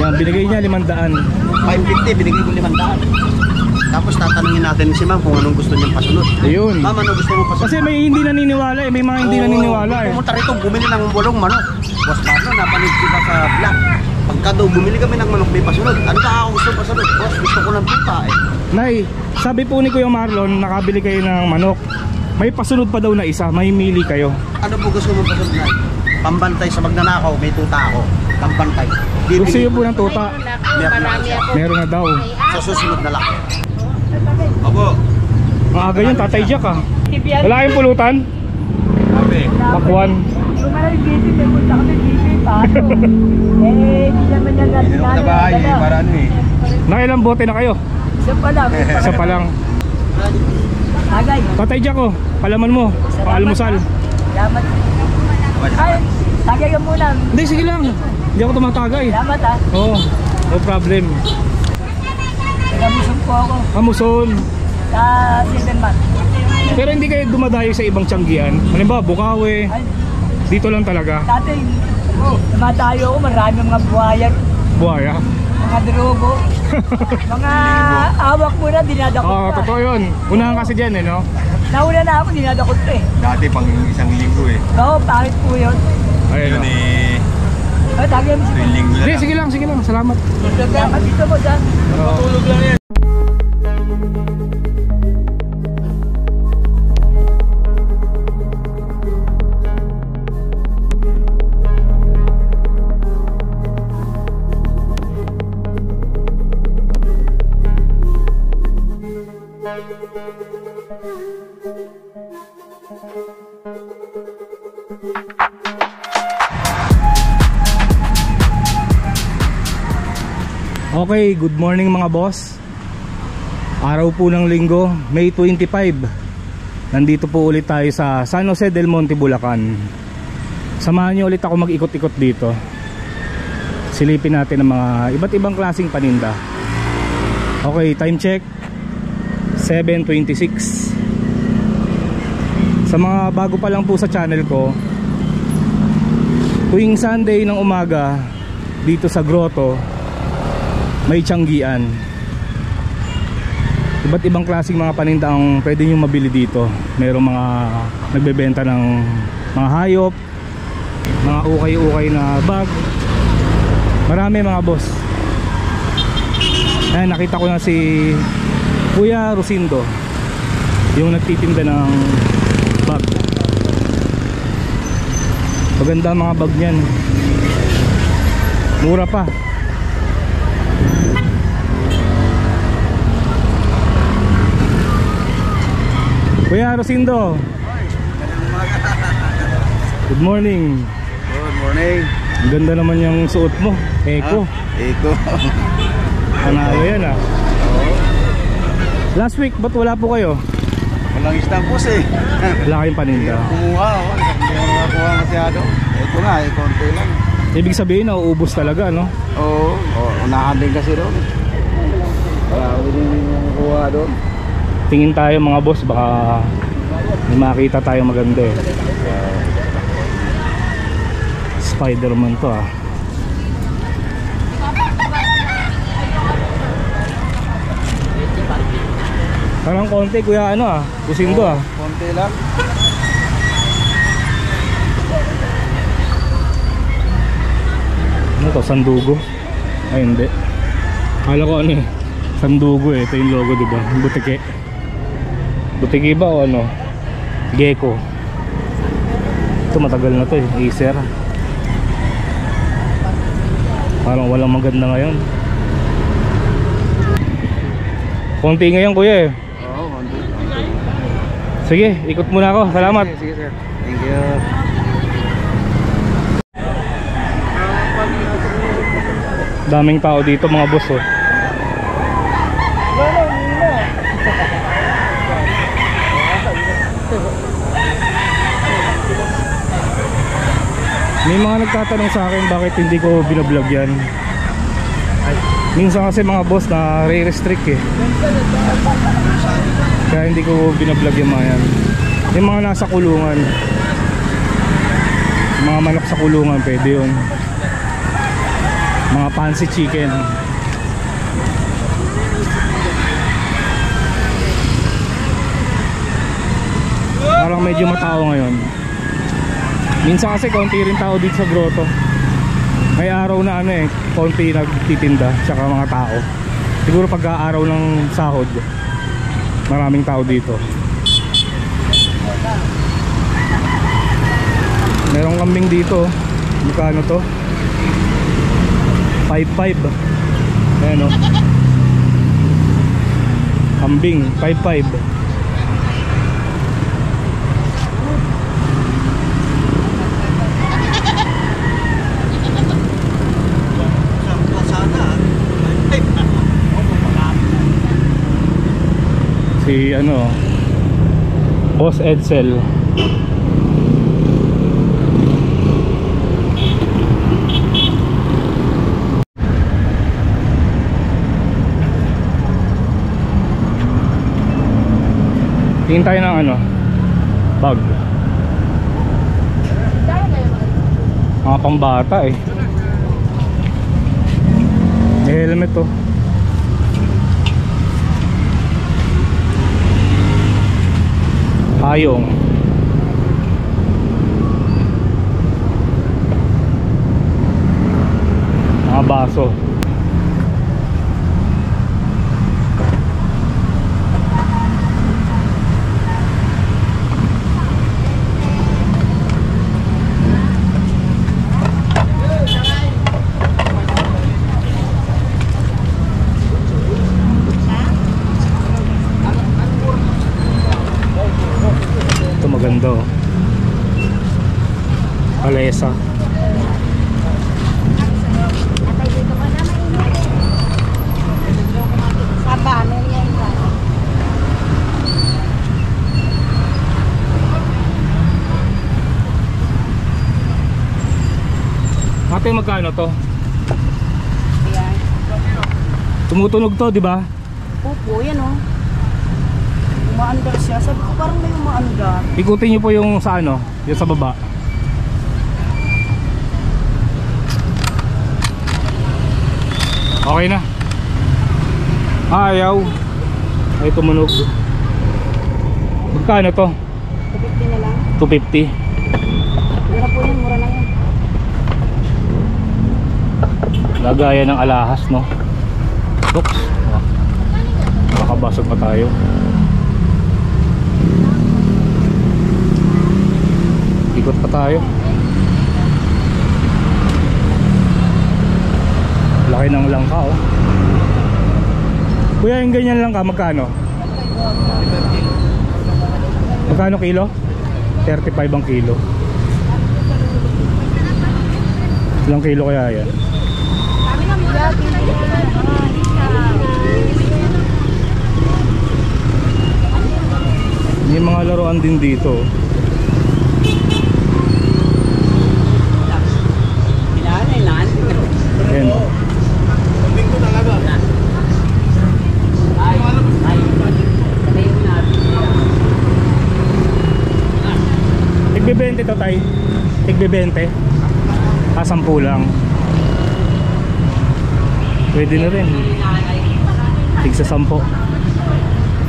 Ayan, binigay niya 500. 550, binigay ko 500. Tapos tatanungin natin si ma'am kung anong gusto niyang pasunod. Ayun. Ma'am, ano gusto mo pasunod? Kasi may hindi naniniwala eh, may mga hindi naniniwala eh. Pumunta rito, bumili ng bulong manok. Boss Marlon, napanood ko ba sa vlog? Pagka daw bumili kami ng manok, may pasunod. Ano ba ako gusto pasunod? Boss, gusto ko ng tuta eh. Nay, sabi po ni Kuya Marlon, nakabili kayo ng manok. May pasunod pa daw na isa, may mili kayo. Ano po gusto mo pasunod na? Pambantay sa magnanakaw, may tuta ako. Pambantay. Gusto niyo po ng tuta? Marami ako. Meron na daw. Sa susunod na laki. Opo. Ang aga yun, Tatay Jack ah. Wala kayong pulutan? Pakwan. Yung maraming busy, may punta kami busy, paso. Hindi naman yan natin Para ano eh. Nakailang bote na kayo? Isa pa lang. Isa pa lang. Agay. Tatay Jack oh, palaman mo, pang-almusal. Salamat. Ay, tagay ka muna. Hindi, sige lang. Hindi ako tumatagay. Salamat ha. Oo, no problem. Nagamusong po ako Kamuson. sa 7 months. Pero hindi kayo dumadayo sa ibang tiyanggian. Halimbawa, Bukawi. Ay, Dito lang talaga. dati, namatayo ako, marami mga buhayan, Buhaya. mga drogo. Mga awak mo na, dinadakot Oo, ka. totoo yun. Unahan kasi dyan eh, no? Nauna na ako, dinadakot ka eh. Dati pang isang linggo eh. Oo, pangit po yun. Ayun. eh, Ay, tagay mo si linggo Hindi, sige lang, salamat. Salamat dito po dyan. Matulog lang yan. Okay, good morning mga boss. Araw po ng linggo, May 25. Nandito po ulit tayo sa San Jose del Monte, Bulacan. Samahan niyo ulit ako mag-ikot-ikot dito. Silipin natin ang mga iba't ibang klaseng paninda. Okay, time check 7:26. Sa mga bago pa lang po sa channel ko, tuwing Sunday ng umaga dito sa Grotto may tiyanggian. Iba't ibang klaseng mga paninda ang pwede nyo mabili dito. Merong mga nagbebenta ng mga hayop, mga ukay-ukay na bag. Marami mga boss. Ayan, nakita ko na si Kuya Rosindo, yung nagtitinda ng bag. Maganda ang mga bag niyan, mura pa. Kuya Rosindo, good morning. Good morning. Ang ganda naman yung suot mo, Eko. Eko. Panalo yan ah. Last week, ba't wala po kayo? Walang stampos eh. Wala kayong paninda. Kumuha oh. Hindi ako nakakuha masyado. Ito nga eh, konti lang. Ibig sabihin, nauubos talaga, no? Oo. Unahan din kasi doon. Wala ko din yung kuha doon. Tingin tayo mga boss, baka may makita tayo maganda eh. Spider-Man to ah. Parang konti kuya ano ah, Rosindo ah. Konti lang. Ano to, sandugo? Ay hindi. Kala ko ano eh, sandugo eh, ito yung logo diba? Butike. Butiki ba o ano? Gecko. Ito matagal na to eh, Acer. Parang walang maganda ngayon. Konti ngayon kuya eh. Oo, konti. Sige, ikot muna ako. Salamat. Sige sir. Thank you. Daming tao dito mga boss oh. May mga nagtatanong sa akin bakit hindi ko binablog yan. Minsan kasi mga boss na re-restrict eh, kaya hindi ko binablog yung mga yan. Yung mga nasa kulungan, mga manok sa kulungan, pwede yun. Mga fancy chicken. Parang medyo matao ngayon. Minsan kasi konti rin tao dito sa grotto. May araw na ano eh, konti nagtitinda tsaka mga tao. Siguro pagka-araw ng sahod, maraming tao dito. Merong kambing dito. Magkano to? 5.5. Ayan o. Kambing 5.5. Si ano, Boss Edsel. Tingin tayo ng ano, bag. Mga pambata eh. May helmet to. Payong. Mga baso. Maganda oh. Alesa. Ate, magkano to? Tumutunog to, di ba? Opo, yan oh. Umaandar siya. Sabi ko parang may umaandar. Ikutin niyo po yung sa ano, yung sa baba. Okay na. Ayaw. Ay tumunog. Magkano to? 250 na lang. 250. Mura po yan, mura na yan. Lagayan ng alahas, no? Oops. Nakabasag pa tayo. Ikot pa tayo. Laki ng langka oh. Kuya, yung ganyan lang ka, magkano? Magkano kilo? 35 ang kilo. Ilang kilo kaya yan? May mga laruan din dito. Ayan. Tigbe-20 to tay. Tigbe-20. 10 lang. Pwede na rin. Tigsa 10.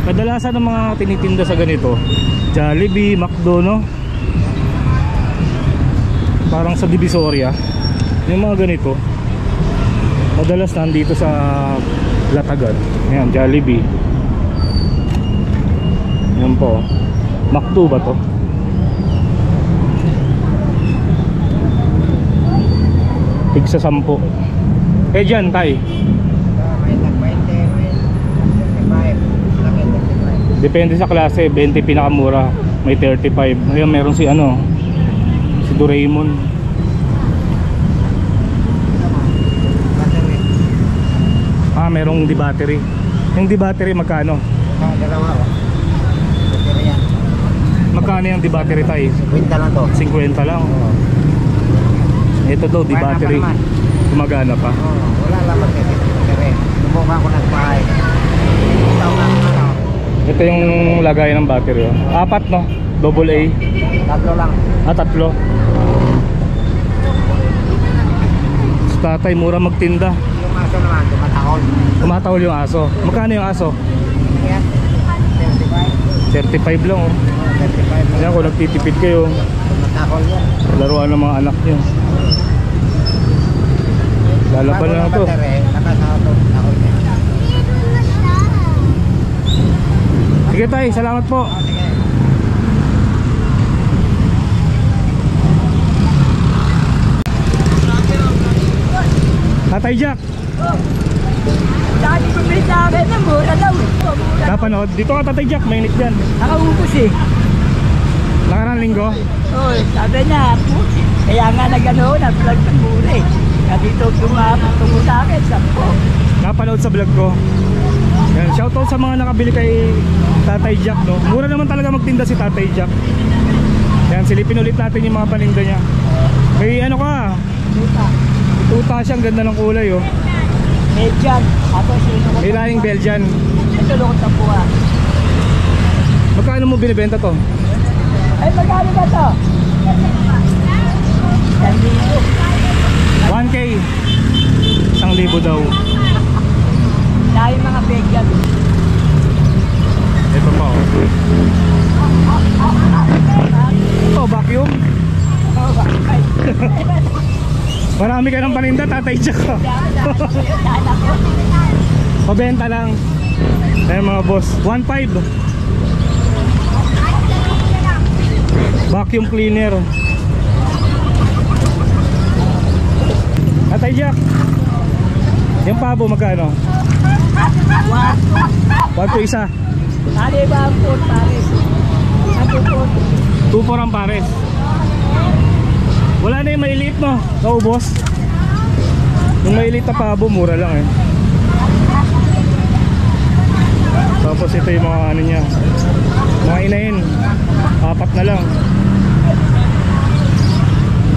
Kadalasan ng mga tinitinda sa ganito, Jollibee, McDo, no? Parang sa Divisoria. Yung mga ganito madalas nandito sa Latagan. Ayan, Jollibee. Ayan po. McDo ba to? Tigsa 10. Eh dyan, tay? Depende sa klase. 20 pinakamura. May 35. Ayan, meron si ano, si Doraemon. Ah, merong di-battery. Yung di-battery magkano? Dalawa oh. Magkano yung di-battery tayo? 50 lang to. 50 lang. Ito daw di-battery. Gumagana pa. Wala lang battery. Subukan ko nagpahay. Ito yung lagay ng battery. 4 no? Double A. 3 lang. Ah, 3. tatay, mura magtinda. Yung aso naman, tumatahol. Tumatawal yung aso. Magkano yung aso? Yan, 35 lang oh. 35. Ayan, kung nagtitipid kayo, Tumatahol yan. laruan ng mga anak nyo. Lalaban lang to. Nakasahol yan. Sige tay, salamat po. Tatay Jack, Dati bumili sa akin na mura daw. Mura. napanood. Dito ka Tatay Jack, mainit dyan. Nakaubos eh. Nakarang linggo. Oh, sabi niya, kaya nga nag-ano, nag-vlog ng mura eh. Kaya dito tungo sa akin, 10. Napanood sa vlog ko. Yan, shoutout sa mga nakabili kay Tatay Jack, no? Mura naman talaga magtinda si Tatay Jack. Yan, silipin ulit natin yung mga paninda niya. May ano ka? Tuta siyang ganda ng kulay, oh. Belgian. Tapos yung May lahing Belgian. ito lukot ng buha. Magkano mo binibenta to? Ay, magkano ba ito? 1,000. 1K. 1,000 daw. Dahil mga Belgian. Ito pa, oh. Ito, vacuum. Oh, bakit? Marami ka ng paninda, Tatay Jack. Pabenta lang. Ayan mga boss, 1.5. Vacuum cleaner. Tatay Jack, yung pabo magkano? 1 po isa. Tali ba ang food, pares? Ano food? 2 ang pares. Wala na yung mailiit, no? Naubos. Yung mailiit na pabo, mura lang eh. Tapos ito yung mga ano niya, mga inahin, 4 na lang.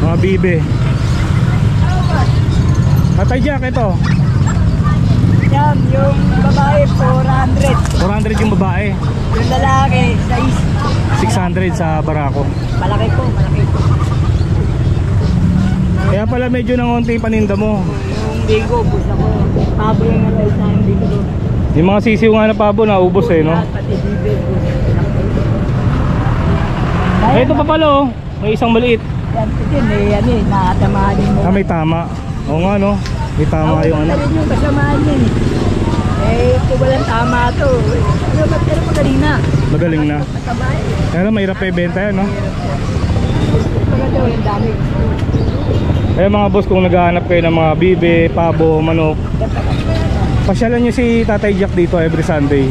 Mga bibe. Tatay Jack, ito Yan, yung babae 400. 400 yung babae, Yung lalaki, 600 sa Barako. malaki po, malaki po. Kaya pala medyo nangonti paninda mo. Yung bigo, gusto ko. Pablo yung nalay sa yung bigo. Yung mga sisiw nga na pabo, naubos eh, no? Pati bibe, Eh, ito pa pala, oh. May isang maliit. yan ito may yan eh, nakatamaan mo. Ah, may tama. Oo nga, no? May tama yung ano. Rin yung kasamaan yan eh. Eh, kung walang tama to, ano ba't pero magaling na? Magaling na. Mataba eh. Kaya mahirap pa ibenta yan, no? Maganda yung dami. Kaya mga boss, kung naghahanap kayo ng mga bibe, pabo, manok, pasyalan nyo si Tatay Jack dito every Sunday.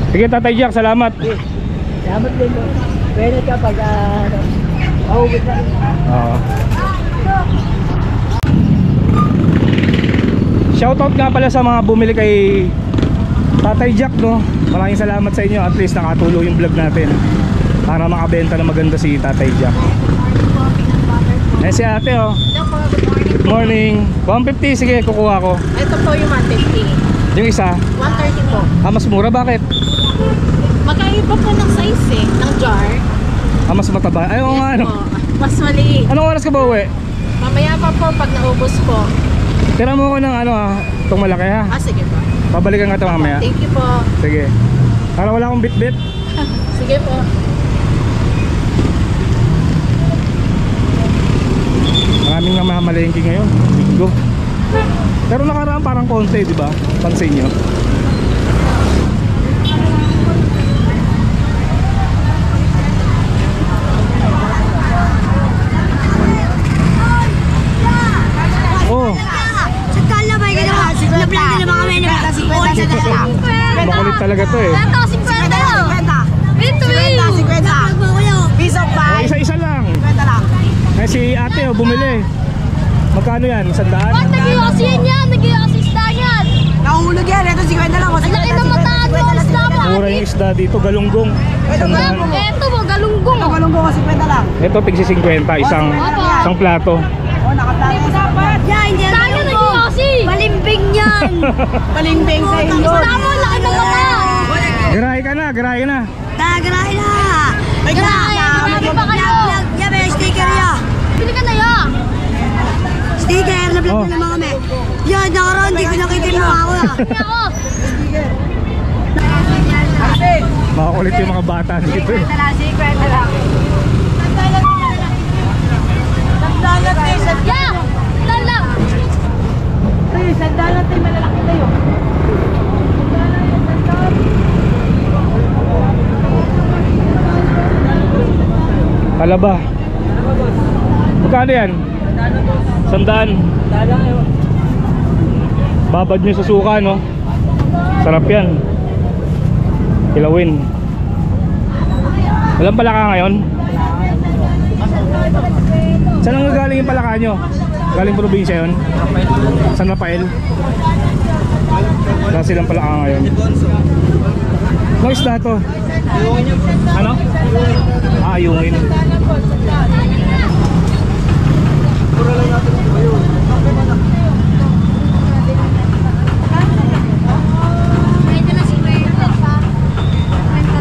Sige Tatay Jack, salamat. Salamat din mo. Pwede ka pag mahugod na rin. Oo. Shoutout nga pala sa mga bumili kay Tatay Jack, no? Maraming salamat sa inyo. At least nakatulong yung vlog natin para makabenta na maganda si Tatay Jack. Eh si ate, oh. Hello po, good morning. Morning. 150, sige, kukuha ko. Ito po yung 150. Yung isa, 130 po. mas mura, bakit? Magkaiba po ng size eh, ng jar. Mas mataba. Ay, oo nga, ano. Po. Mas maliit. Anong oras ka ba uwi? Mamaya pa po pag naubos po. Tira mo ko ng ano, itong malaki, ha? Sige po. Pabalikan ka ito mamaya. Thank you po. Sige. Para wala akong bit-bit. Sige po. Maraming namamalengke ngayon. Linggo. Pero nakaraan parang konti, di ba? Pansin nyo. Oh, makulit talaga to eh. Oh, isa-isa lang. Eh si ate, oh, bumili. Magkano yan? 100? Nag-iwasin yan! Nag-iwasista yan! Nahulog yan, ito 50 lang. Ang laki ng mata at ang isda mo! Mura yung isda dito, galunggong. 100. Eto mo, galunggong! Ito, galunggong ko 50 lang. Ito, tigsi 50, isang plato. Oh, nakaplato sa apat. Yan, yan! Tayo nag-iwasi! Balimbing yan! Palimbing sa Ang inyo. isda mo, ang laki ng mata! Garahe ka na, garahe ka na. Tagarahin na! Garahe! Grabe pa kayo! Yan, may sticker yan! Bili ka na yan! Oh. na naman kami. Yan, nakaraan, di ko nakita yung mukha ko ah. Ako! Makakulit yung mga bata dito eh. Yeah! Lang! Alaba. Magkano yan? 100. Babad nyo sa suka, no? Sarap yan. Kilawin. Walang palaka ngayon? Saan ang galing yung palaka nyo? Galing probinsya yun? San Rafael? Wala silang palaka ngayon. Ano isda to? Ano? Ah, yungin.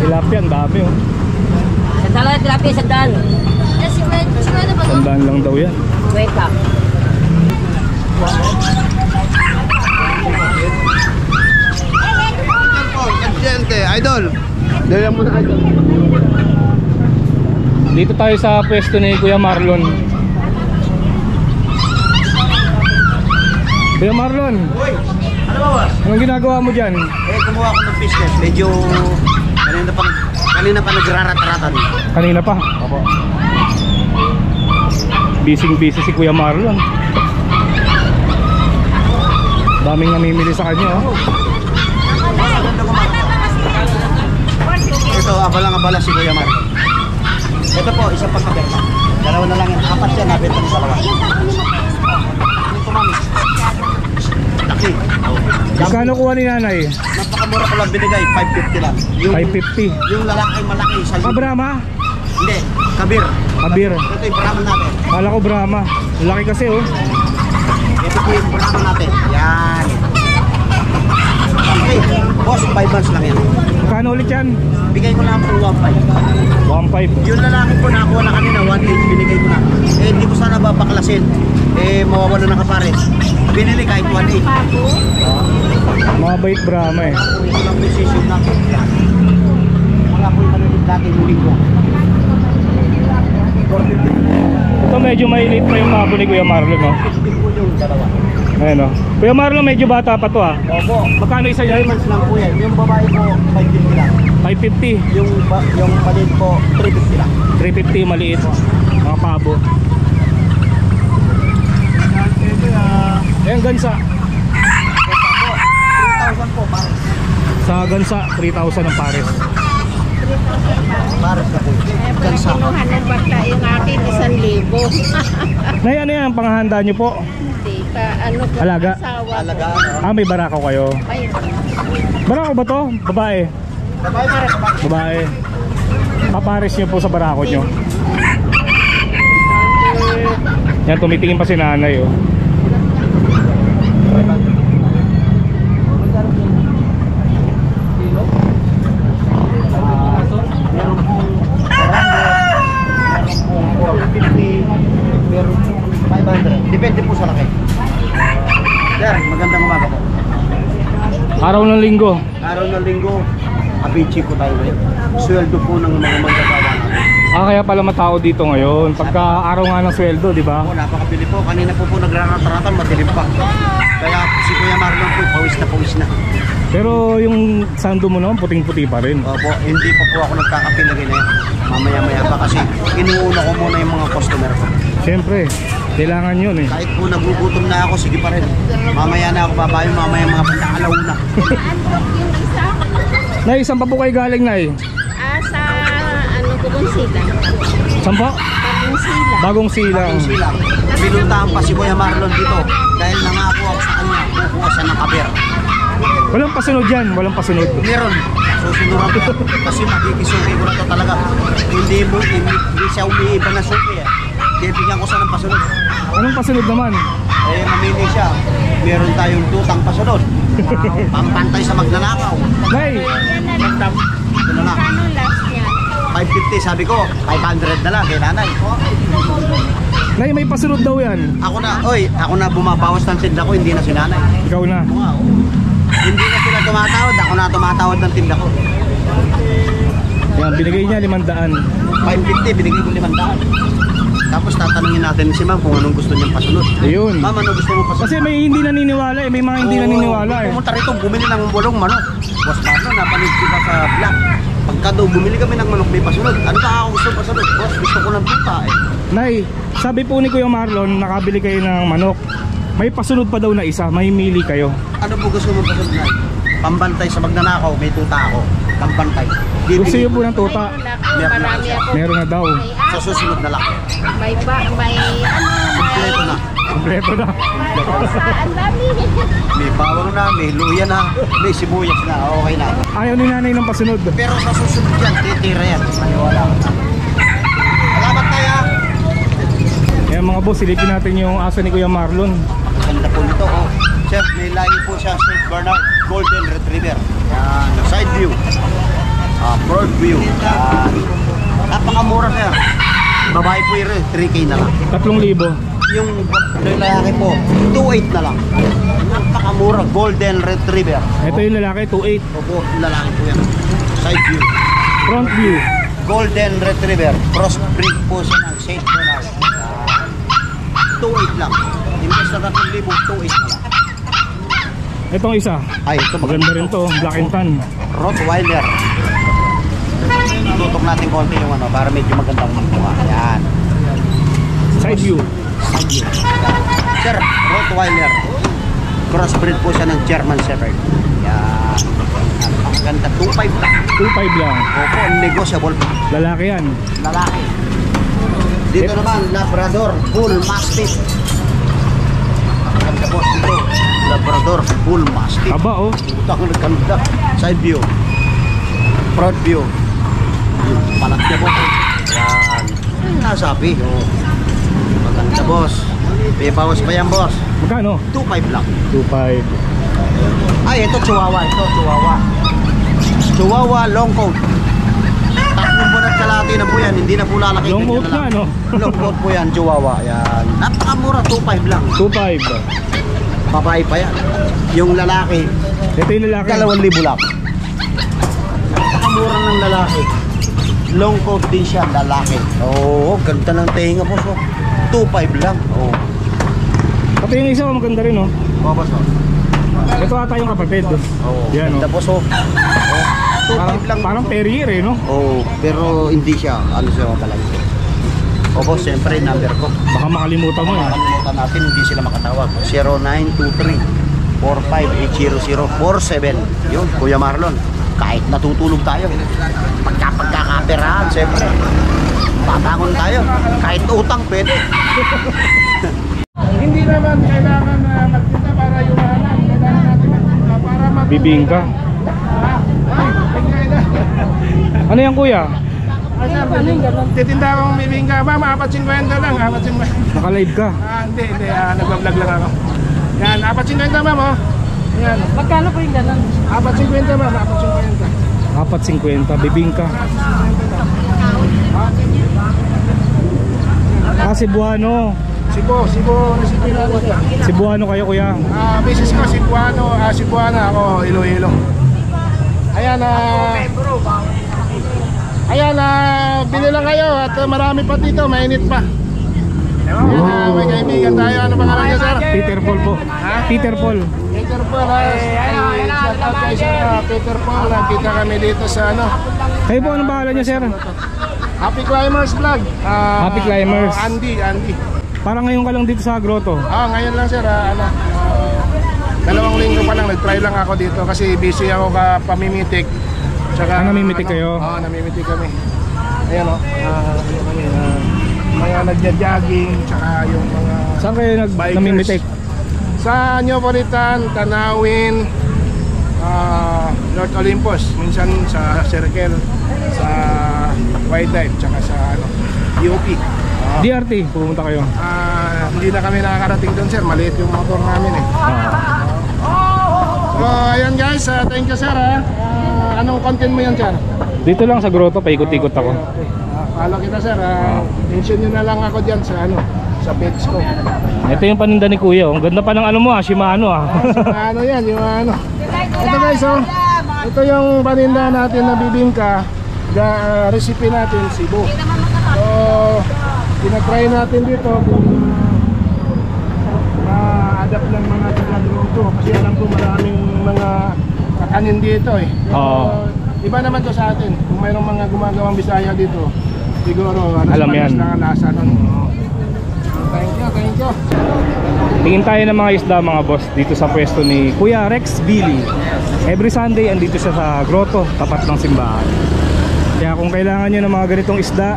Tilapia, ang dami oh. Sandala, tilapia, sandal. Sandaan lang daw yan. Wait lang. Idol. Dala mo na idol. Dito tayo sa pwesto ni Kuya Marlon. Kuya Marlon, Ano ba boss? anong ginagawa mo dyan? Kumuha ako ng business. Medyo kanina pa nagrarat-ratan. Kanina pa? Opo. Busy si Kuya Marlon. Daming namimili sa kanya oh. Ito, abalang-abala si Kuya Mar. Ito po, isang pagkaberta. Dalawa na lang yan. 4 yan, nabenta ni sa lawan. Ito mami. Laki. Magkano kuha ni nanay? Napakamura ko lang binigay, 550 lang. 550. Yung lalaki malaki, sa Ah, Brahma? Hindi, kabir. Kabir. Ito yung Brahma natin. Kala ko Brahma. Laki kasi oh. Ito po yung Brahma natin. Yan. Okay, boss, 5 months lang yan. Magkano ulit yan? Bigay ko lang po 1.5. 1.5. Yung lalaki po nakuha na kanina, 1.8 binigay ko na. Eh, hindi ko sana babaklasin. Eh, mawawala na kapares. Binili kahit 1.8. Mga bait Brahma eh. Walang precision na. Wala po yung malilit dati muli ko. Ito medyo mainit pa yung pabo ni Kuya Marlon oh. 50 po yung dalawa. Ayun oh. Kuya Marlon medyo bata pa to ah. Opo. Magkano isa 3 yan? months lang po yan. Yung babae po, 550 lang. 550. Yung maliit po, 350 lang. 350 maliit. Mga pabo. Ayan gansa. Ito po, 3,000 po, pares. Sa gansa 3,000 ang pares. Pares na po. Gansa. Kinuha ng bata yung akin 1,000. Nay, ano yan? Panghahanda nyo po? Hindi pa, ano po, Alaga? asawa ko. Talaga. Ah, may barako kayo. Ay, Barako ba to? Babae? Babae, pares pa. Babae. Papares nyo po sa barako nyo. Yan, tumitingin pa si nanay oh. Meron pong 450, meron pong 500. Depende po sa laki. Sir, magandang umaga po. Araw ng linggo. Araw ng linggo, abichi po tayo ngayon. Sweldo po ng mga manggagawa natin. Ah, kaya pala matao dito ngayon. Pagka araw nga ng sweldo, di ba? Po, napakabili po. Kanina po nagrarat-ratan, madilim pa. Kaya si Kuya Marlon po, pawis na. Pero yung sando mo naman, puting-puti pa rin. Opo, hindi pa po ako nagkakapilagay na yan. Mamaya-maya pa kasi inuuna ko muna yung mga customer ko. Siyempre, kailangan yun eh. Kahit po nagugutom na ako, sige pa rin. Mamaya na ako babayo, mamaya mga pagkakalauna. yung isa, Nay, saan pa po kayo galing, Nay? sa, ano, Bagong Silang. Saan po? Bagong Silang. Bagong Silang. Bagong silang. Pinuntahan pa si Kuya Marlon dito dahil nangako ako sa kanya, kukuha siya ng kabir. Walang pasunod yan, walang pasunod. Meron. Susunuran ko kasi makikisuki ko na to talaga. Hindi siya umiiba na suki eh. Bibigyan ko siya ng pasunod. Anong pasunod naman? Eh, mamili siya. Meron tayong tutang pasunod. Pampantay sa magnanakaw. Nay, Magdam. Ito na lang. Ano last niya? 550 sabi ko. 500 na lang kay nanay. Nay, may pasunod daw yan. Ako na bumabawas ng tinda ko, hindi na si nanay. Ikaw na. Wow. Hindi na sila tumatawad, ako na tumatawad ng tinda ko. Yan, binigay niya 500. 550, binigay ko 500. Tapos tatanungin natin si ma'am kung anong gusto niyang pasunod. Ayun. Ma'am, ano gusto mo pasunod? Kasi may hindi naniniwala eh, may mga hindi naniniwala eh. Pumunta rito, bumili ng bulong manok. Boss Marlon, napanood kita sa vlog. Pagka daw bumili kami ng manok, may pasunod. Ano ba ako gusto pasunod? Boss, gusto ko ng tuta eh. Nay, sabi po ni Kuya Marlon, nakabili kayo ng manok. May pasunod pa daw na isa, may mili kayo. Ano po gusto mo pasunod na? Pambantay sa magnanakaw, may tuta ako. Pambantay. Gusto niyo po ng tuta? Marami ako. Meron na daw. Sa susunod na lang. May Kompleto na. Kompleto na. ang dami. May bawang na, may luya na, may sibuyas na. Okay na. Ayaw ni nanay ng pasunod. Pero sa susunod yan, titira yan. Maniwala ko na. Salamat tayo. Kaya mga boss, silipin natin yung aso ni Kuya Marlon. Ganda po nito. Oh. Chef, may lahi po siya, St. Bernard Golden Retriever. Yan. Side view. Broad view. Yan. Napakamura sir. Babae po yun, 3K na lang. 3,000. Yung lalaki po, 2.8 na lang. Napakamura, Golden Retriever. Ito yung lalaki, 2,800. Opo, lalaki po yan. Side view. Front view. Golden Retriever. Crossbreed po siya ng St. Bernard. 2.8 lang. Imbes na 3,000, 2.8 na lang. Itong isa. Ay, ito Maganda rin to, black and tan. Rottweiler. Tutok natin konti yung ano para medyo magandang magmukha. Yan. Side view. Sir, Rottweiler. Crossbreed po siya ng German Shepherd. Yan. Ang ganda. 2.5 lang. 2,500 lang. Opo, negotiable. Lalaki yan. Lalaki. Dito naman, Labrador Bull Mastiff. Ang ganda po dito. Labrador Bull Mastiff. Aba oh. Utang na ganda. Side view. Front view. Yung palat niya po. Yan. Nasabi. Maganda boss. May bawas pa yan boss. Magkano? 2.5 lang. 2,500. Ay, ito Chihuahua. Ito Chihuahua. Chihuahua long coat. 3 buwan at kalahati na po yan. Hindi na po lalaki. Long coat na no? Long coat po yan, Chihuahua. Yan. Napakamura, 2.5 lang. 2,500. Babae pa yan. Yung lalaki, Ito yung lalaki. 2,000 lang. Napakamura ng lalaki. Long coat din siya, lalaki. Oo, ganda ng tenga po. So. 2.5 lang. Oo. Ito yung isa, maganda rin oh. Babas o. Ito ata yung kapatid. Oo. Yan Ganda oh. po so. 2.5 lang. Parang Terrier eh no? Oo, pero hindi siya. Ano siya talaga. Opo, siyempre number ko. Baka makalimutan mo eh. Makalimutan natin, hindi sila makatawag. 0923-4580047. Yun, Kuya Marlon. Kahit natutulog tayo, pagkakaperahan, siyempre. Patangon tayo. Kahit utang, pwede. Hindi naman kailangan magpunta para yumanan. Kailangan natin magpunta para mag... Bibingka. Ano yan kuya? Titinda akong bibingka. Ma'am, 4.50 lang. 4.50. Naka-live ka. Hindi. Nagbablog lang ako. Yan, 4.50 ma'am oh. Yan. Magkano po yung ganun? 4.50 ma'am, 4.50. 4.50, bibingka. Cebuano. Cebuano kayo kuya. Business ko, Cebuano. Ako, Iloilo. Ayan, bili lang kayo at marami pa dito, mainit pa. May kaibigan tayo, ano pangalan niya sir? Peter Paul po. Peter Paul. Peter Paul, shout out kayo sa Peter Paul. Nakita kami dito sa ano. Kayo po, anong pangalan niya sir? Happy Climbers Vlog. Happy Climbers. Andy. Parang ngayon ka lang dito sa grotto. Ngayon lang sir, 2 linggo pa lang, nag-try lang ako dito kasi busy ako ka pamimitik. Tsaka, namimitik kayo? Oo, namimitik kami. Ayan o, mga nagja-jogging, tsaka yung mga Saan kayo bikers. namimitik? Sa Neopolitan, Tanawin, North Olympus, minsan sa Circle, sa White Life, tsaka sa UP. DRT, pumunta kayo. Hindi na kami nakakarating doon sir, maliit yung motor namin eh. So ayan guys, thank you sir ha. Anong content mo yan sir? Dito lang sa grotto, paikot-ikot ako. Okay. Follow kita sir, mention nyo na lang ako dyan sa sa page ko. Ito yung paninda ni Kuya. Ang ganda pa ng ano mo Shimano Ano yan, yung ano. Ito guys, oh. Ito yung paninda natin na bibingka. Recipe natin, Cebu. So, tinatry natin dito kung ma-adapt ng mga taga-grupo. Kasi alam ko maraming mga kakanin dito eh. Oo. Iba naman to sa atin. Kung mayroong mga gumagawang Bisaya dito, siguro Alam yan. na nasa nun. Thank you. Tingin tayo ng mga isda mga boss dito sa pwesto ni Kuya Rex Billy. Every Sunday andito siya sa grotto, tapat ng simbahan. Kaya kung kailangan nyo ng mga ganitong isda,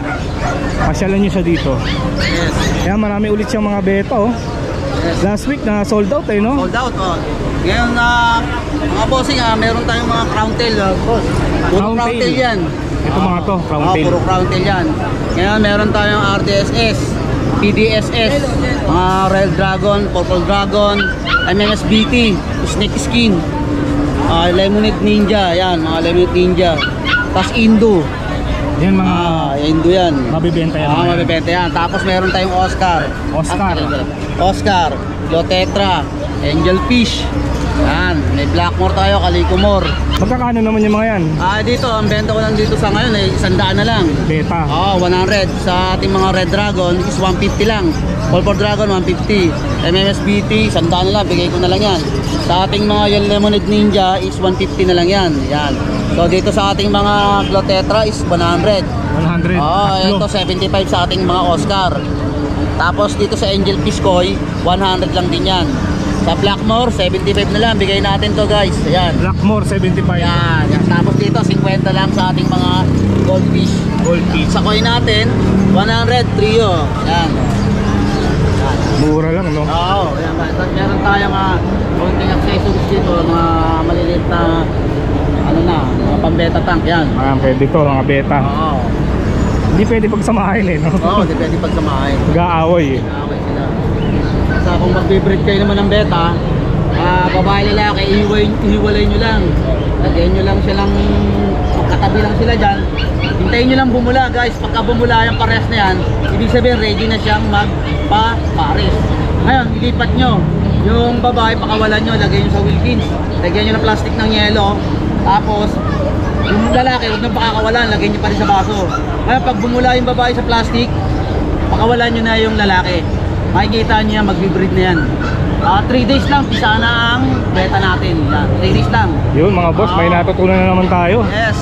pasyalan nyo siya dito. Kaya marami ulit siyang mga beta oh. Last week na sold out eh no? Sold out, oh. Ngayon na mga bossing, meron tayong mga crown tail, boss. Puro Crown crown tail. tail yan. Ito mga to, crown tail. Puro crown tail yan. Ngayon meron tayong RDSS, PDSS, mga Red Dragon, Purple Dragon, MMSBT, Snake Skin, Lemonade Ninja, yan, mga Lemonade Ninja. Tapos Indo. Yan mga Indo yan. mabibenta yan. Mabibenta yan. Tapos meron tayong Oscar. Oscar, Lotetra, Angel Fish. Yan, may Blackmore tayo, Calicomore. Magkakano naman yung mga yan? Dito, ang benta ko lang dito sa ngayon ay 100 na lang. Beta. 100. Sa ating mga Red Dragon is 150 lang. Purple Dragon 150. MMSBT 100 na lang, bigay ko na lang yan. Sa ating mga Yellow Lemonade Ninja is 150 na lang yan. Yan. So dito sa ating mga Glotetra is 100. 100. Ito 75 sa ating mga Oscar. Tapos dito sa Angel Piscoy 100 lang din yan. Sa Blackmore 75 na lang, bigay natin to guys. Ayan. Blackmore 75. Yan. Tapos dito 50 lang sa ating mga goldfish. Goldfish. Sa coin natin 100 trio. Yan. Mura lang no? Oo, yan. Tapos meron tayong konting accessories dito, mga maliliit na mga pambeta tank yan. Pwede to, mga beta. Oo. Hindi pwede pagsamahin eh no? Oo, hindi pwede pagsamahin. Mag-aaway eh. Okay sila. Basta kung mag-breed kayo naman ng beta, babae lalaki, ihiwalay nyo lang. Lagyan nyo lang silang, katabi lang sila dyan. Hintayin nyo lang bumula guys. Pagka bumula yung pares na yan, ibig sabihin ready na siyang magpa-pares. Ngayon, ilipat nyo. Yung babae, pakawalan nyo, lagyan nyo sa Wilkins. Lagyan nyo ng plastic ng yelo. Tapos, yung lalaki, huwag nang pakakawalan, lagyan nyo pa rin sa baso. Ngayon, pag bumula yung babae sa plastic, pakawalan nyo na yung lalaki. Makikita nyo yan, magbe-breed na yan. 3 days lang, pisa na ang beta natin. Yan, 3 days lang. Yun mga boss, may natutunan na naman tayo. Yes.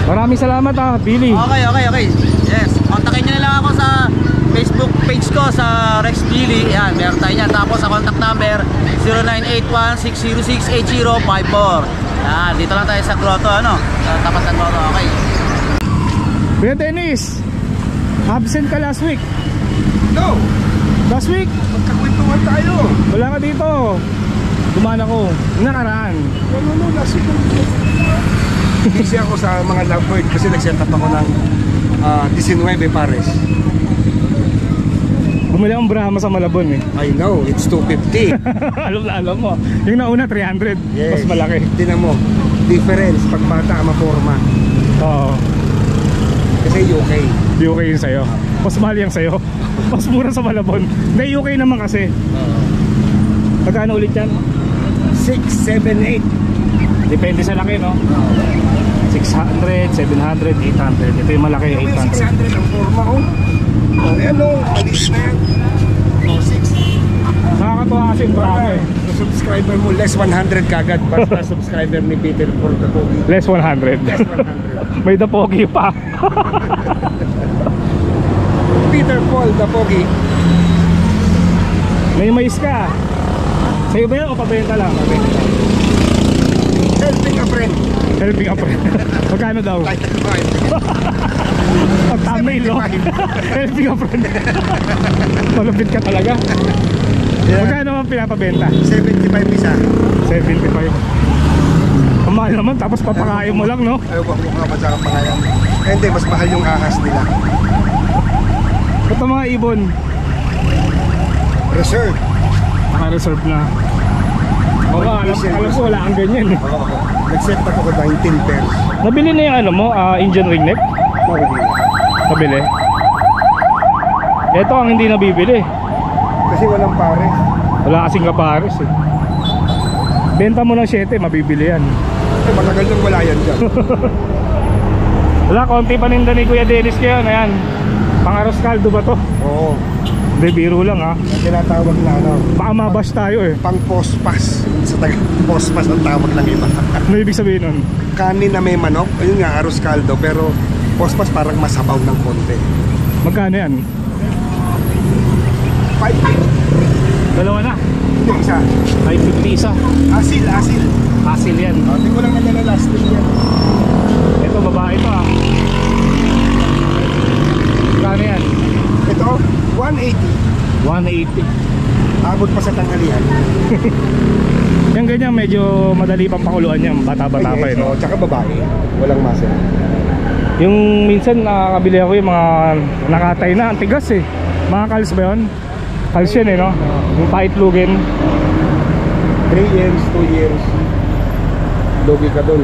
Maraming salamat Billy. Okay. Yes, kontakin nyo na lang ako sa Facebook page ko sa Rex Billy. Yan, meron tayo yan. Tapos sa contact number 0981-606-8054. Yan, dito lang tayo sa grotto, sa tapat ng grotto. Okay. Kuya Dennis, absent ka last week. No! Last week, Magkakwentuhan tayo. wala ka dito. Dumaan ako, yung nakaraan. No, last week. Busy ako sa mga lovebird kasi nag-set up ako ng 19 pares. Bumili akong Brahma sa Malabon eh. I know, it's 250. alam mo. Yung nauna 300, Yes. mas malaki. Tinan mo, difference pag bata maporma. Oo, Kasi UK. UK yung sa'yo. Mas mahal yung sa'yo. Mas mura sa Malabon. Hindi, UK naman kasi. Pagkano ulit yan? 6, 7, 8. Depende sa laki, no? 600, 700, 800. Ito yung malaki, 800. 600 ang forma ko. Ano, alis na yan. 6. Nakakatuwa kasi yung Brahma eh. Sa subscriber mo, less 100 kagad. Basta subscriber ni Peter for the Pogi. Less 100. May dapogi pa. Peter Paul, the Pogi. May mais ka. Sa'yo ba yan o pabenta lang? Helping a friend. Helping a friend. Magkano daw? Like a friend. Pag-thumbnail, no? Helping a friend. Malupit ka talaga. Magkano ang pinapabenta? 75 isa. 75. Ang mahal naman, tapos papakain mo lang, no? Ayaw ba mukha pa sa pangayan? Hindi, mas mahal yung ahas nila. Ito mga ibon, Reserve. naka-reserve na. Oo, alam ko wala kang ganyan. Oo. Nag-set up ako 19 pairs. Nabili na yung ano mo, Indian ringneck? Nabili. Nabili? Ito ang hindi nabibili. Kasi walang pare. Wala kasing kapares eh. Benta mo ng 7, mabibili yan. Eh, matagal nang wala yan dyan. Wala, konti paninda ni Kuya Dennis kayo. Ayan, pang-aros caldo ba to? Oo. Hindi, biro lang ha. Ang tinatawag na ano, Baka mabash tayo eh. pang pospas. Sa taga pospas ang tawag ng iba. Ano ibig sabihin nun? Kanin na may manok, ayun nga, arroz caldo. Pero pospas parang masabaw ng konti. Magkano yan? 5. Dalawa na. Hindi, isa. 550 isa. Asil. Asil yan. Hindi ko lang nadala last week yan. Ito, babae to ah. Magkano yan? Ito, 180. 180. Abot pa sa tanghalian. Yan ganyan, medyo madali pang pakuluan yan. Bata-bata pa eh, no? Tsaka babae. Walang muscle. Yung minsan nakakabili ako yung mga nakatay na, ang tigas eh. Mga kals ba yun? Kals yun eh, no? Yung paitlugin. 3 years, 2 years. Logi ka dun.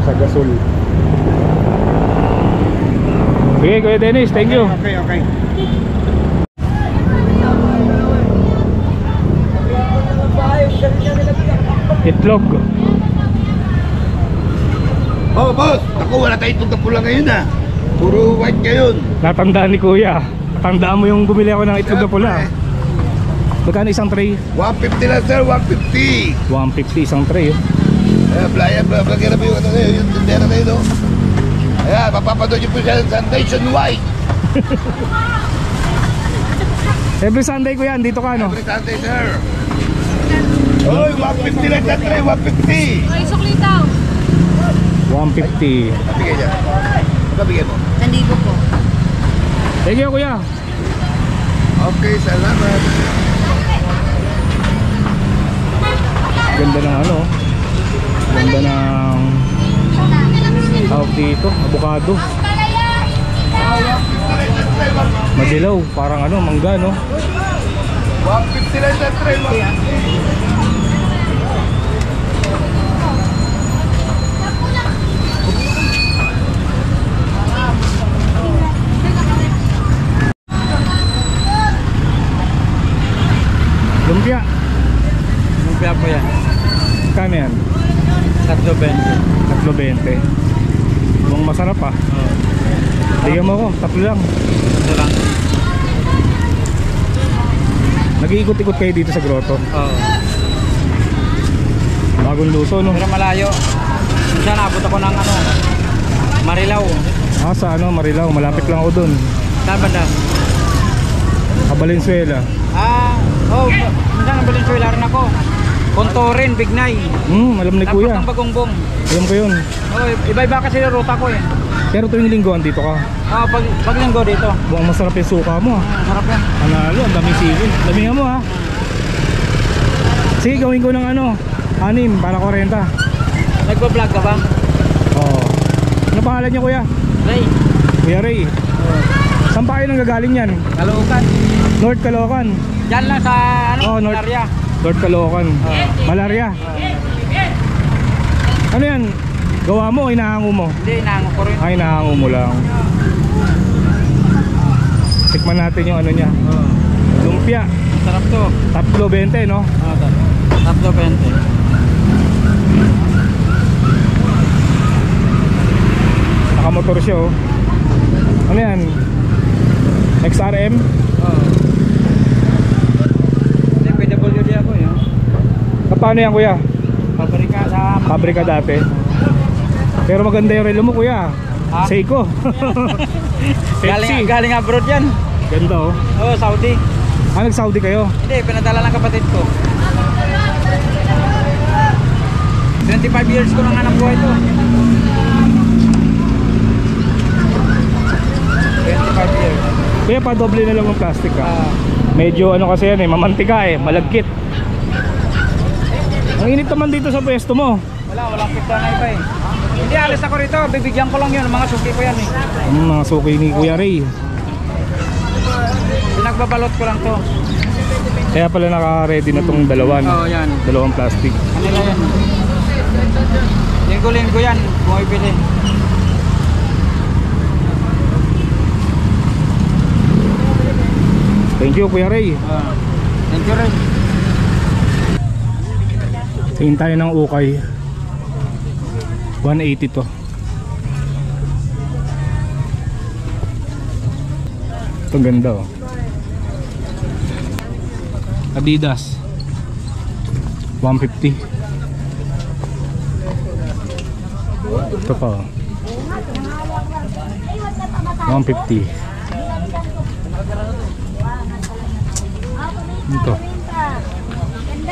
Sa gasol. Okay, Kuya Dennis, thank you. Okay. Itlog. Oh, boss! Ako, wala tayong itong kapula ngayon ah. Puro white ngayon. Natandaan ni Kuya. Tandaan mo yung bumili ako ng itlog na pula. Magkano isang tray? 150 lang sir, 150. 150 isang tray. Oh. Ayan, playa, plagyan na po yung ano na yun, yung tindera na yun, no? Ayan, mapapanood nyo po siya sa nationwide. Every Sunday Kuya, andito ka no? Every Sunday, sir. Oy, 150 lang sa tray, 150. Ay, sukli daw. 150. Nabigay niya. Nabigay mo. Nandito po. Thank you Kuya. Okay, salamat. Ganda ng ano. Ganda ng tawag dito, avocado. Madilaw, parang ano, mangga no. 150 lang sa tray, 150. Lumpia. Lumpia po yan. Kano yan? 320. 320. Mukhang masarap ah. Tignan mo ako, 3 lang. Ito lang. Nag-iikot-ikot kayo dito sa grotto. Oo. Bagong luso no. Pero malayo. Minsan nabot ako ng ano, Marilao. Ah, sa ano, Marilao, malapit lang ako doon. Saan banda? Valenzuela. Minsan ang Valenzuela rin ako. Contorin, Bignay. Alam ni Tapos Kuya. ang Bagongbong. Alam ko yun. Iba-iba kasi yung ruta ko eh. Pero tuwing linggo andito ka. Pag linggo dito. Mukhang masarap yung suka mo ah. Sarap yan. Panalo, ang daming sili. Damihan mo ha. Sige, gawin ko ng ano, 6 para 40. Nagpa-vlog ka ba? Oo. Ano pangalan niya Kuya? Ray. Kuya Ray. Saan pa kayo nang gagaling yan? Caloocan. North Caloocan. Diyan lang sa Oh, North. area. North Caloocan. Malaria. Ano yan? Gawa mo o inahango mo? Hindi, inaango ko rin. Ay, inahango mo lang. Tikman natin yung ano niya. Lumpia. Sarap to. 3.20 no? Tapos 20. Nakamotor siya oh. Ano yan? XRM? Hindi, PWD ako yun. Paano yan Kuya? Pabrika sa... Pabrika dati. Pero maganda yung relo mo Kuya. Ha? Seiko. Pepsi. Galing abroad yan. Ganda oh. Oo, Saudi. Nag-Saudi kayo? Hindi, pinadala ng kapatid ko. 25 years ko nang anak buhay ito. 25 years. Kuya, pa-doble na lang ng plastic ka. Medyo ano kasi yan eh, mamantika eh, malagkit. Ang init naman dito sa pwesto mo. Walang pizza na iba eh. Hindi, alis ako rito. Bibigyan ko lang yun. Mga suki ko yan eh. Mga suki ni Kuya Ray. Pinagbabalot ko lang to. Kaya pala naka-ready na tong dalawa. Oo, yan. Dalawang plastic. Kanila yan. Linggo-linggo yan. Bumibili. Thank you Kuya Ray. Thank you rin. Tingin tayo ng ukay. 180 to. Ito ganda oh. Adidas 150. Ito pa oh. 150. Ito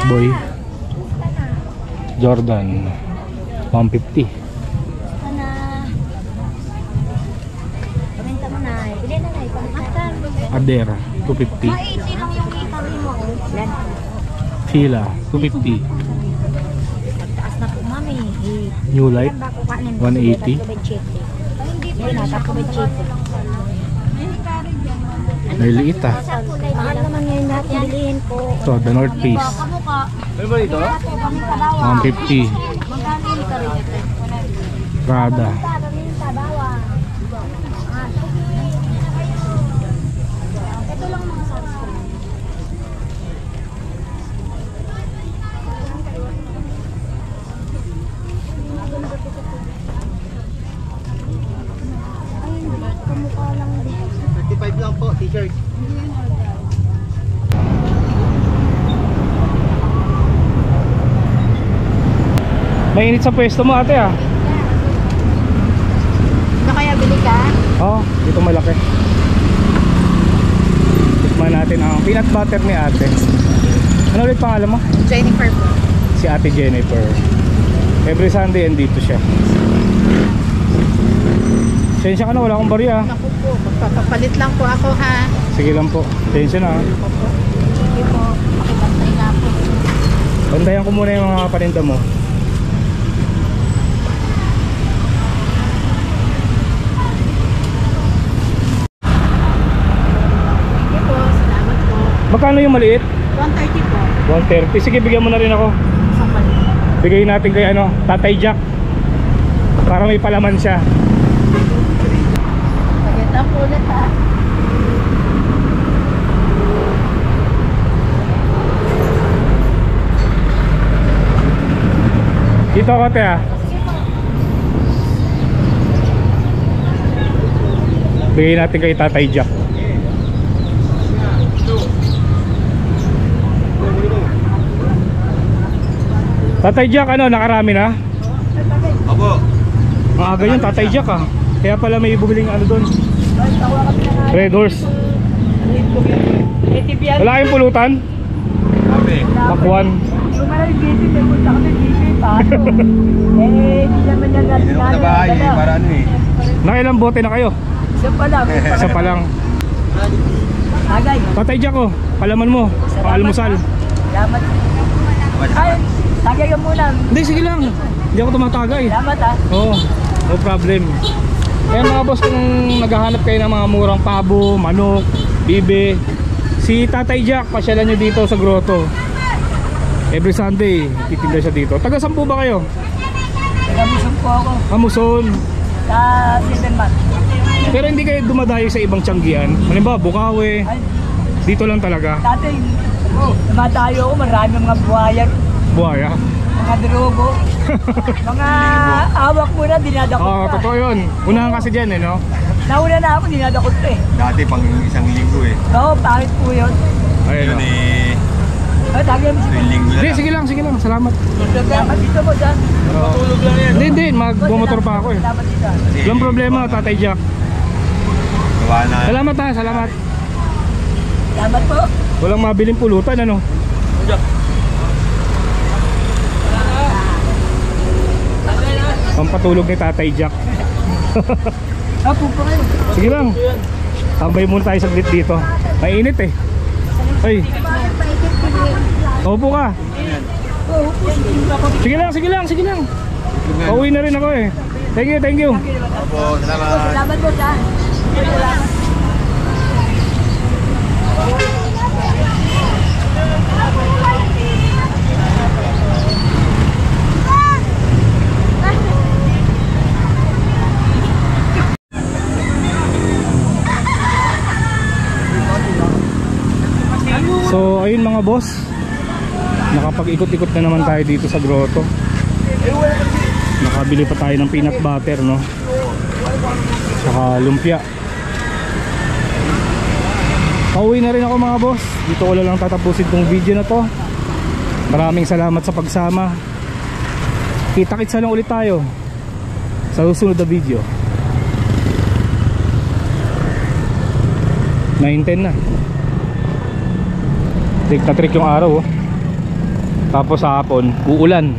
Boy Jordan 150. Ader 250. Maiti lang yung itabi mo. Fila 250. Taas na po, mami. New Light 180. Nailiit ah. Mahal naman ngayon natin bilihin po. Ito, the North Face 150. Prada lang po, t-shirt. Mainit sa pwesto mo ate ah. Ano kaya bili ka? Oo, dito malaki. Tikman natin ang peanut butter ni ate. Ano ulit pangalan mo? Jennifer po. Si ate Jennifer. Every Sunday andito siya. Tensya ka na, wala akong barya. Naku po, magpapapalit lang po ako ha. Sige lang po, tensya na. Sige po, makipantay na po. Bandayan ko muna yung mga paninda mo. Sige po, salamat po. Magkano yung maliit? 130 po. 130. Sige, bigyan mo na rin ako. Isang maliit. Bigay natin kay ano, Tatay Jack. Para may palaman siya. Maganda po ulit ha. Dito ako te ah. Bigay natin kay Tatay Jack. Tatay Jack, ano, nakarami na? Opo. Ang aga yun, Tatay Jack ah. Kaya pala may bubiling ano doon. Red Horse. Wala kayong pulutan? Kami. Pakwan. Yung maraming busy, may punta kami busy, paano? Hindi naman yan natin Hindi naman sa bahay eh, para ano eh. Nakailang bote na kayo? Isa pa lang. Isa pa lang. Agay. Tatay Jack oh, palaman mo, pang-almusal. Salamat. Ay, tagay ka muna. Hindi, sige lang. Hindi ako tumatagay. Salamat ha. Oo, no problem. Kaya mga boss, kung naghahanap kayo ng mga murang pabo, manok, bibe, si Tatay Jack, pasyalan nyo dito sa grotto. Every Sunday, titinda siya dito. Taga saan po ba kayo? Nagamusong po ako Amuson. sa 7 months. Pero hindi kayo dumadayo sa ibang tiyanggian. Halimbawa, Bukawi. Ay, Dito lang talaga. dati, namatayo ako, marami mga buhayan, Buhaya. mga drogo, mga awak muna, dinadakot Oo, pa. totoo yun. Unahan kasi dyan eh, no? Nauna na ako, dinadakot pa eh. Dati pang isang linggo eh. Oo, pangit po yun. Ayun Yun o. eh, Ay, tagay mo si tuwing linggo na Hindi, lang. sige lang. Salamat. Salamat dito po dyan. Matulog lang yan. Hindi, magbumotor pa ako eh. Salamat dito. Walang problema, Tatay Jack. Gawa na. Salamat ha, salamat. Salamat po. Walang mabiling pulutan, ano? Pampatulog ni Tatay Jack. Apo po kayo. Sige lang. Tambay muna tayo saglit dito. Mainit eh. Ay. Opo ka. Sige lang. Pauwi na rin ako eh. Thank you. Opo, salamat. Salamat po dyan. Salamat. mga boss. Nakapag-ikot-ikot na naman tayo dito sa grotto. Nakabili pa tayo ng peanut butter, no? Saka lumpia. Pauwi na rin ako mga boss. Dito ko lang tatapusin tong video na to. Maraming salamat sa pagsama. Kita-kitsa lang ulit tayo sa susunod na video. 9:10 na. Trick na trick yung araw, oh. Tapos sa hapon uulan.